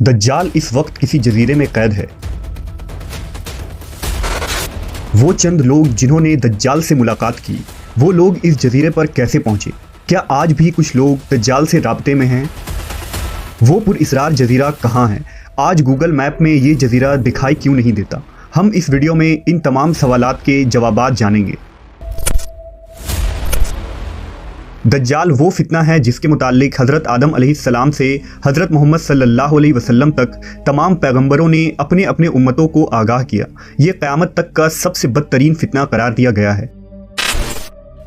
दज्जाल इस वक्त किसी जजीरे में कैद है। वो चंद लोग जिन्होंने दज्जाल से मुलाकात की, वो लोग इस जजीरे पर कैसे पहुंचे? क्या आज भी कुछ लोग दज्जाल से राब्ते में हैं? वो पुरअसरार जजीरा कहाँ है? आज गूगल मैप में ये जजीरा दिखाई क्यों नहीं देता? हम इस वीडियो में इन तमाम सवालात के जवाबात जानेंगे। दज्जाल वो फितना है जिसके मुताल्लिक हज़रत आदम अलैहिस्सलाम से हज़रत मोहम्मद सल्लल्लाहु अलैहि वसल्लम तक तमाम पैगंबरों ने अपने अपने उम्मतों को आगाह किया। ये क़यामत तक का सबसे बदतरीन फितना करार दिया गया है।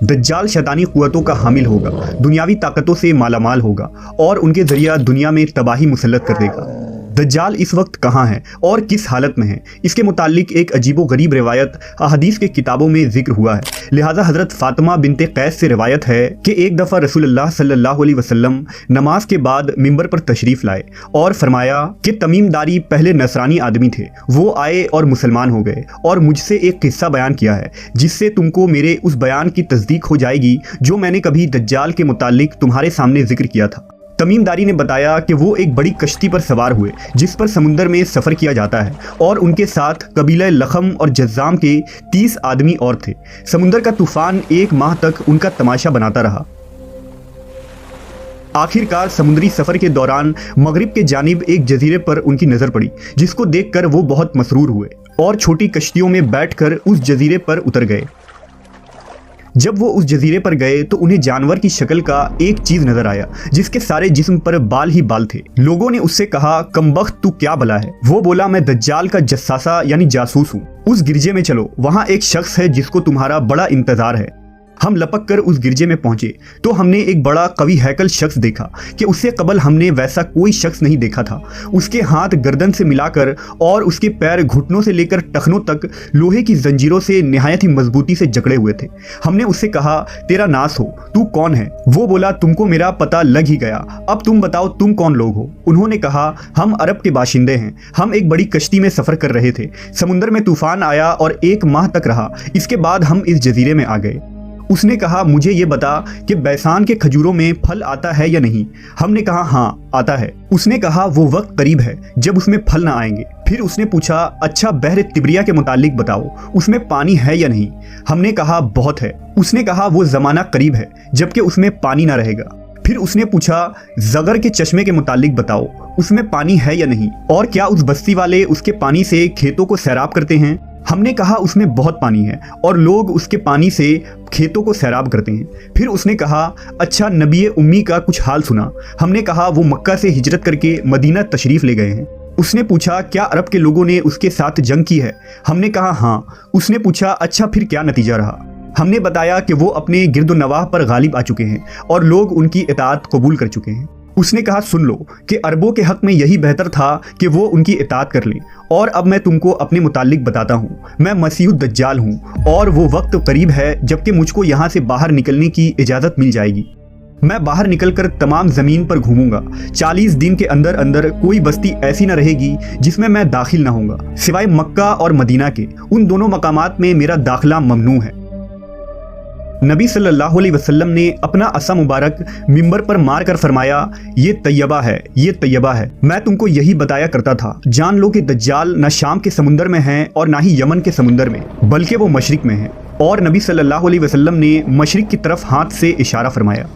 दज्जाल शैतानी क़ुव्वतों का हामिल होगा, दुनियावी ताकतों से मालामाल होगा और उनके ज़रिया दुनिया में तबाही मुसल्लत कर देगा। दज्जाल इस वक्त कहाँ है और किस हालत में है, इसके मुताल्लिक एक अजीबो गरीब रिवायत अहदीस के किताबों में जिक्र हुआ है। लिहाजा हज़रत फ़ातिमा बिनते कैस से रिवायत है कि एक दफ़ा रसूलुल्लाह सल्लल्लाहु अलैहि वसल्लम नमाज के बाद मिंबर पर तशरीफ़ लाए और फरमाया कि तमीमदारी पहले नसरानी आदमी थे, वो आए और मुसलमान हो गए और मुझसे एक किस्सा बयान किया है जिससे तुमको मेरे उस बयान की तस्दीक हो जाएगी जो मैंने कभी दज्जाल के मुताल्लिक तुम्हारे सामने जिक्र किया था। तमीमदारी ने बताया कि वो एक बड़ी कश्ती पर सवार हुए जिस पर समुंदर में सफ़र किया जाता है और उनके साथ कबीला लखम और जज़्ज़ाम के 30 आदमी और थे। समुंदर का तूफ़ान 1 माह तक उनका तमाशा बनाता रहा। आखिरकार समुद्री सफ़र के दौरान मगरिब के जानिब एक जजीरे पर उनकी नज़र पड़ी जिसको देखकर वो बहुत मसरूर हुए और छोटी कश्तियों में बैठकर उस जजीरे पर उतर गए। जब वो उस जजीरे पर गए तो उन्हें जानवर की शक्ल का एक चीज नजर आया जिसके सारे जिस्म पर बाल ही बाल थे। लोगों ने उससे कहा, कमबख्त तू क्या भला है? वो बोला, मैं दज्जाल का जस्सासा यानी जासूस हूँ। उस गिरजे में चलो, वहाँ एक शख्स है जिसको तुम्हारा बड़ा इंतजार है। हम लपक कर उस गिरजे में पहुंचे तो हमने एक बड़ा कवि हैकल शख्स देखा कि उससे कबल हमने वैसा कोई शख्स नहीं देखा था। उसके हाथ गर्दन से मिलाकर और उसके पैर घुटनों से लेकर टखनों तक लोहे की जंजीरों से निहायत ही मजबूती से जकड़े हुए थे। हमने उससे कहा, तेरा नास हो, तू कौन है? वो बोला, तुमको मेरा पता लग ही गया, अब तुम बताओ तुम कौन लोग हो? उन्होंने कहा, हम अरब के बाशिंदे हैं। हम एक बड़ी कश्ती में सफ़र कर रहे थे, समुंदर में तूफान आया और 1 माह तक रहा। इसके बाद हम इस जजीरे में आ गए। उसने कहा, मुझे ये बता कि बैसान के खजूरों में फल आता है या नहीं? हमने कहा, हाँ आता है। उसने कहा, वो वक्त करीब है जब उसमें फल ना आएंगे। फिर उसने पूछा, अच्छा बहर तिब्रिया के मुतालिक बताओ, उसमें पानी है या नहीं? हमने कहा, बहुत है। उसने कहा, वो ज़माना करीब है जबकि उसमें पानी ना रहेगा। फिर उसने पूछा, ज़गर के चश्मे के मुतालिक बताओ, उसमें पानी है या नहीं? और क्या उस बस्ती वाले उसके पानी से खेतों को सैराब करते हैं? हमने कहा, उसमें बहुत पानी है और लोग उसके पानी से खेतों को सैराब करते हैं। फिर उसने कहा, अच्छा नबी उम्मी का कुछ हाल सुना? हमने कहा, वो मक्का से हिजरत करके मदीना तशरीफ़ ले गए हैं। उसने पूछा, क्या अरब के लोगों ने उसके साथ जंग की है? हमने कहा, हाँ। उसने पूछा, अच्छा फिर क्या नतीजा रहा? हमने बताया कि वो अपने गिरदोनवाह पर गालिब आ चुके हैं और लोग उनकी इताअत कबूल कर चुके हैं। उसने कहा, सुन लो कि अरबों के हक़ में यही बेहतर था कि वो उनकी इताअत कर लें। और अब मैं तुमको अपने मुताल्लिक बताता हूँ। मैं मसीह दज्जाल हूँ और वो वक्त करीब है जबकि मुझको यहाँ से बाहर निकलने की इजाज़त मिल जाएगी। मैं बाहर निकलकर तमाम ज़मीन पर घूमूंगा। 40 दिन के अंदर अंदर कोई बस्ती ऐसी न रहेगी जिसमें मैं दाखिल ना होऊंगा, सिवाय मक्का और मदीना के। उन दोनों मकामात में मेरा दाखिला ममनू है। नबी सल्लल्लाहु अलैहि वसल्लम ने अपना असा मुबारक मिंबर पर मार कर फरमाया, ये तैयबा है, ये तैयबा है। मैं तुमको यही बताया करता था। जान लो कि दज्जाल न शाम के समुंदर में है और ना ही यमन के समुंदर में, बल्कि वो मशरिक में है। और नबी सल्लल्लाहु अलैहि वसल्लम ने मशरिक की तरफ हाथ से इशारा फरमाया।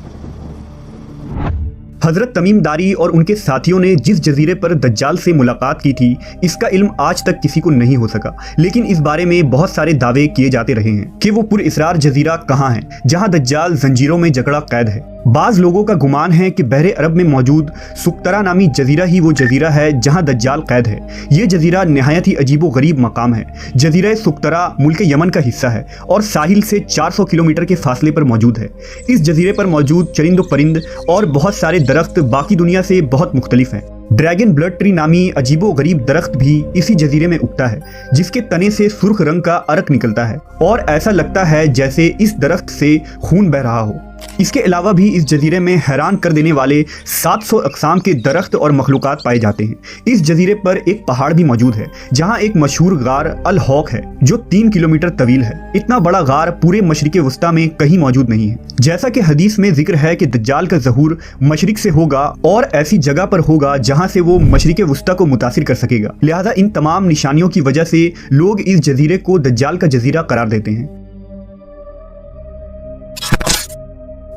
हज़रत तमीमदारी और उनके साथियों ने जिस जजीरे पर दज्जाल से मुलाकात की थी, इसका इल्म आज तक किसी को नहीं हो सका। लेकिन इस बारे में बहुत सारे दावे किए जाते रहे हैं कि वो पुरअसरार जजीरा कहाँ है जहाँ दज्जाल जंजीरों में जकड़ा कैद है। बाज़ लोगों का गुमान है कि बहरे अरब में मौजूद सुक्तरा नामी जजीरा ही वो जजीरा है जहाँ दज्जाल कैद है। ये जजीरा नहायत ही अजीबो गरीब मकाम है। जजीरा सुक्तरा मुल्क यमन का हिस्सा है और साहिल से 400 किलोमीटर के फासले पर मौजूद है। इस जजीरे पर मौजूद चरिंद परिंद और बहुत सारे दरख्त बाकी दुनिया से बहुत मुख्तलिफ हैं। ड्रैगन ब्लड ट्री नामी अजीबो गरीब दरख्त भी इसी जजीरे में उगता है जिसके तने से सुर्ख रंग का अर्क निकलता है और ऐसा लगता है जैसे इस दरख्त से खून बह रहा हो। इसके अलावा भी इस जजीरे में हैरान कर देने वाले 700 अक़साम के दरख्त और मखलूक़ात पाए जाते हैं। इस जजीरे पर एक पहाड़ भी मौजूद है जहां एक मशहूर गार अल हौक है जो 3 किलोमीटर तवील है। इतना बड़ा गार पूरे मशरिक़ वस्ता में कहीं मौजूद नहीं है। जैसा कि हदीस में जिक्र है कि दज्जाल का ज़हूर मशरिक़ से होगा और ऐसी जगह पर होगा जहां से वो मशरिक़ वस्ता को मुतासिर कर सकेगा। लिहाजा इन तमाम निशानियों की वजह से लोग इस जजीरे को दज्जाल का जजीरा करार देते हैं।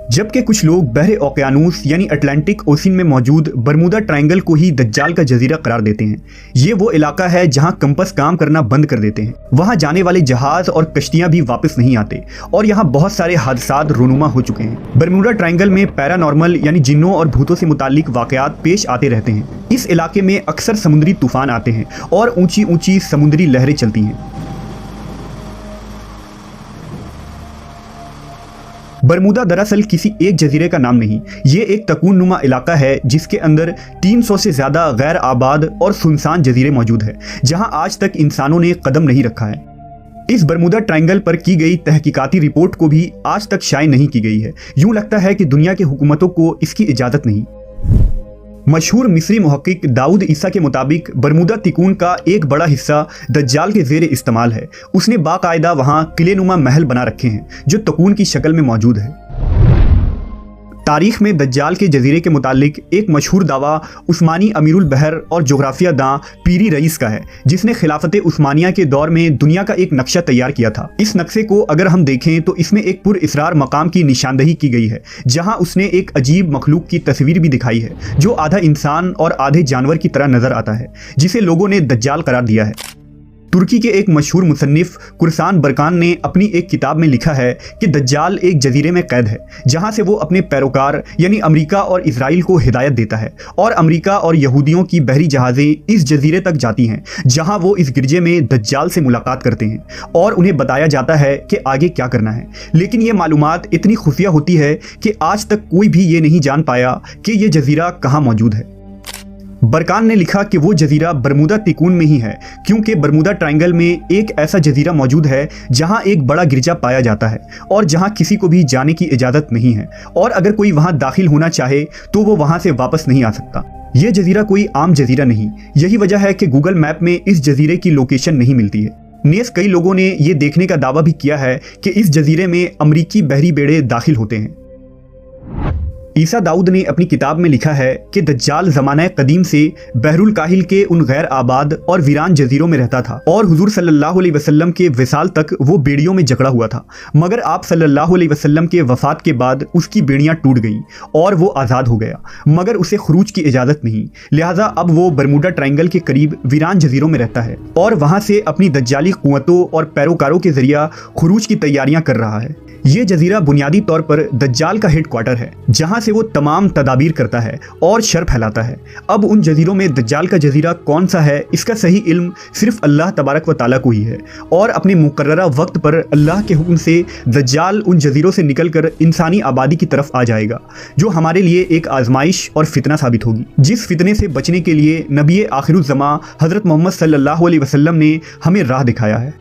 जबकि कुछ लोग बहरे ओकियानूस यानी अटलांटिक ओशन में मौजूद बरमूदा ट्रायंगल को ही दज्जाल का जजीरा करार देते हैं। ये वो इलाका है जहां कंपस काम करना बंद कर देते हैं, वहां जाने वाले जहाज और कश्तियां भी वापस नहीं आते और यहां बहुत सारे हादसात रूनुमा हो चुके हैं। बरमूदा ट्रायंगल में पैरानॉर्मल यानी जिन्नों और भूतों से मुताल्लिक वाकयात पेश आते रहते हैं। इस इलाके में अक्सर समुद्री तूफान आते हैं और ऊंची ऊंची समुद्री लहरें चलती हैं। बरमूदा दरअसल किसी एक जजीरे का नाम नहीं, ये एक तकून नुमा इलाका है जिसके अंदर 300 से ज़्यादा गैर आबाद और सुनसान जजीरे मौजूद है जहां आज तक इंसानों ने कदम नहीं रखा है। इस बरमूदा ट्रायंगल पर की गई तहकीकाती रिपोर्ट को भी आज तक शाये नहीं की गई है। यूं लगता है कि दुनिया की हुकूमतों को इसकी इजाज़त नहीं। मशहूर मिस्री मुहक्किक दाऊद ईसा के मुताबिक बरमूदा तिकून का एक बड़ा हिस्सा दज्जाल के ज़ेर इस्तेमाल है। उसने बाकायदा वहाँ किलेनुमा महल बना रखे हैं जो तकून की शक्ल में मौजूद है। तारीख में दज्जाल के जजीरे के मुतालिक एक मशहूर दावा उस्मानी अमीरुल बहर और जोग्राफिया दां पीरी रईस का है जिसने खिलाफत उस्मानिया के दौर में दुनिया का एक नक्शा तैयार किया था। इस नक्शे को अगर हम देखें तो इसमें एक पुरइसरार मकाम की निशानदही की गई है जहां उसने एक अजीब मखलूक की तस्वीर भी दिखाई है जो आधा इंसान और आधे जानवर की तरह नजर आता है, जिसे लोगों ने दज्जाल करार दिया है। तुर्की के एक मशहूर मुसन्निफ कुरसान बरकान ने अपनी एक किताब में लिखा है कि दज्जाल एक जजीरे में कैद है जहां से वो अपने पैरोकार यानी अमेरिका और इजराइल को हिदायत देता है और अमेरिका और यहूदियों की बहरी जहाज़ें इस जजीरे तक जाती हैं जहां वो इस गिरजे में दज्जाल से मुलाकात करते हैं और उन्हें बताया जाता है कि आगे क्या करना है। लेकिन ये मालूमात इतनी खुफिया होती है कि आज तक कोई भी ये नहीं जान पाया कि ये जजीरा कहाँ मौजूद है। बरकान ने लिखा कि वो जजीरा बरमूदा तिकून में ही है क्योंकि बरमूदा ट्रायंगल में एक ऐसा जजीरा मौजूद है जहां एक बड़ा गिरजा पाया जाता है और जहां किसी को भी जाने की इजाज़त नहीं है और अगर कोई वहां दाखिल होना चाहे तो वो वहां से वापस नहीं आ सकता। यह जजीरा कोई आम जजीरा नहीं। यही वजह है कि गूगल मैप में इस जजीरे की लोकेशन नहीं मिलती है। नेस कई लोगों ने ये देखने का दावा भी किया है कि इस जजीरे में अमरीकी बहरी बेड़े दाखिल होते हैं। ईसा दाऊद ने अपनी किताब में लिखा है कि दज्जाल ज़माना कदीम से बहरुल काहिल के उन गैर आबाद और वीरान जजीरों में रहता था और हुजूर सल्लल्लाहु अलैहि वसल्लम के विसाल तक वो बेड़ियों में जकड़ा हुआ था, मगर आप सल्लल्लाहु अलैहि वसल्लम के वफात के बाद उसकी बेड़ियां टूट गईं और वो आज़ाद हो गया, मगर उसे खुरूज की इजाज़त नहीं। लिहाजा अब वो बरमूडा ट्रायंगल के करीब वीरान जजीरों में रहता है और वहाँ से अपनी दज्जाली क़ुव्वतों और पैरोकारों के ज़रिया खुरूज की तैयारियाँ कर रहा है। ये जजीरा बुनियादी तौर पर दज्जाल का हेड क्वार्टर है जहां से वो तमाम तदाबीर करता है और शर फैलाता है। अब उन जजीरों में दज्जाल का जजीरा कौन सा है इसका सही इल्म सिर्फ अल्लाह तबारक व ताला को ही है और अपने मुकर्ररा वक्त पर अल्लाह के हुक्म से दज्जाल उन जजीरों से निकलकर इंसानी आबादी की तरफ आ जाएगा जो हमारे लिए एक आजमाइश और फितना साबित होगी, जिस फितने से बचने के लिए नबी आखिरुज़्ज़मा हज़रत मोहम्मद सल्लल्लाहु अलैहि वसल्लम ने हमें राह दिखाया है।